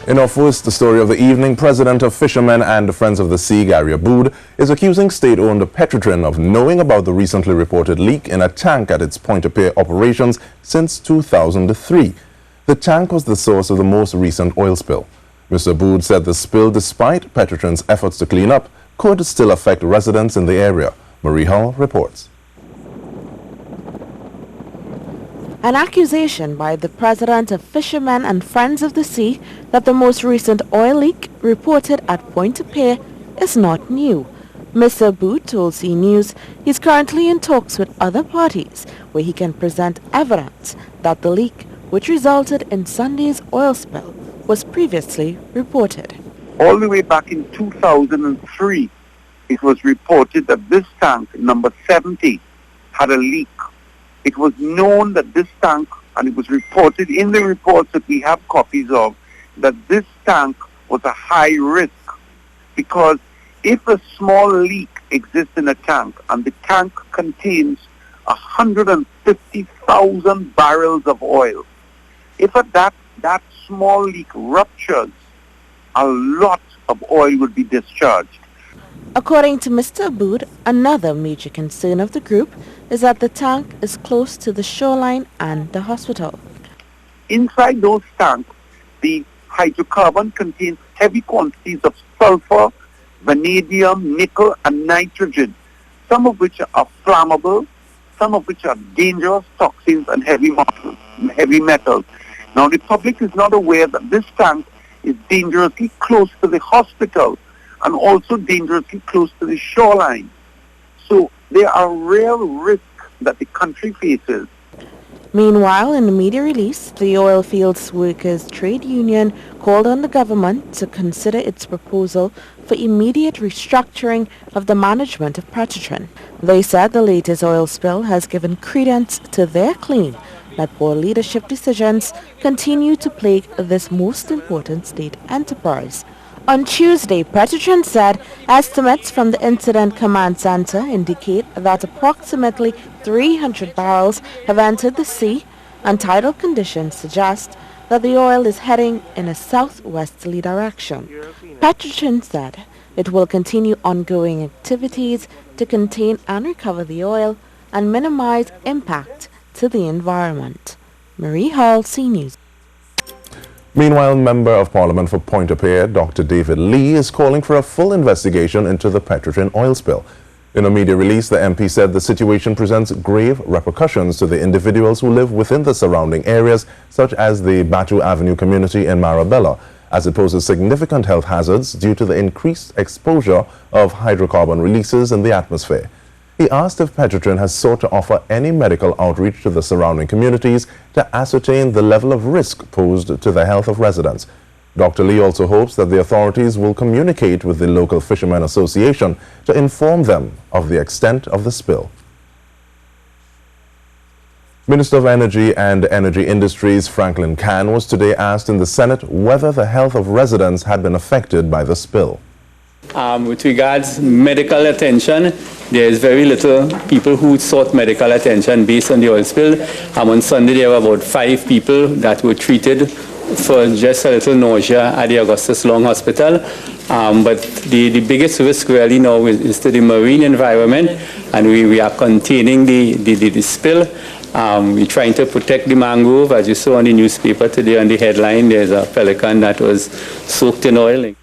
In our first story of the evening, President of Fishermen and Friends of the Sea, Gary Aboud, is accusing state-owned Petrotrin of knowing about the recently reported leak in a tank at its Pointe-a-Pierre operations since 2003. The tank was the source of the most recent oil spill. Mr. Aboud said the spill, despite Petrotrin's efforts to clean up, could still affect residents in the area. Marie Hall reports. An accusation by the president of Fishermen and Friends of the Sea that the most recent oil leak reported at Pointe-a-Pierre is not new. Mr. Aboud told C News he's currently in talks with other parties where he can present evidence that the leak, which resulted in Sunday's oil spill, was previously reported. All the way back in 2003, it was reported that this tank, number 70, had a leak. It was known that this tank, and it was reported in the reports that we have copies of, that this tank was a high risk, because if a small leak exists in a tank and the tank contains 150,000 barrels of oil, if that small leak ruptures, a lot of oil would be discharged. According to Mr. Aboud, another major concern of the group is that the tank is close to the shoreline and the hospital. Inside those tanks, the hydrocarbon contains heavy quantities of sulfur, vanadium, nickel, and nitrogen, some of which are flammable, some of which are dangerous toxins and heavy metals. Now, the public is not aware that this tank is dangerously close to the hospital and also dangerously close to the shoreline. So there are real risks that the country faces. Meanwhile, in a media release, the Oil Fields Workers Trade Union called on the government to consider its proposal for immediate restructuring of the management of Petrotrin. They said the latest oil spill has given credence to their claim that poor leadership decisions continue to plague this most important state enterprise. On Tuesday, Petrotrin said estimates from the Incident Command Center indicate that approximately 300 barrels have entered the sea, and tidal conditions suggest that the oil is heading in a southwesterly direction. Petrotrin said it will continue ongoing activities to contain and recover the oil and minimize impact to the environment. Marie Hall, C News. Meanwhile, Member of Parliament for Pointe-a-Pierre, Dr. David Lee, is calling for a full investigation into the Petrotrin oil spill. In a media release, the MP said the situation presents grave repercussions to the individuals who live within the surrounding areas, such as the Batu Avenue community in Marabella, as it poses significant health hazards due to the increased exposure of hydrocarbon releases in the atmosphere. He asked if Petrotrin has sought to offer any medical outreach to the surrounding communities to ascertain the level of risk posed to the health of residents. Dr. Lee also hopes that the authorities will communicate with the local Fishermen Association to inform them of the extent of the spill. Minister of Energy and Energy Industries Franklin Can was today asked in the Senate whether the health of residents had been affected by the spill. With regards medical attention, there is very little people who sought medical attention based on the oil spill. On Sunday there were about 5 people that were treated for just a little nausea at the Augustus Long Hospital. But the biggest risk really now is to the marine environment, and we are containing the spill. We're trying to protect the mangrove. As you saw on the newspaper today on the headline, there's a pelican that was soaked in oil.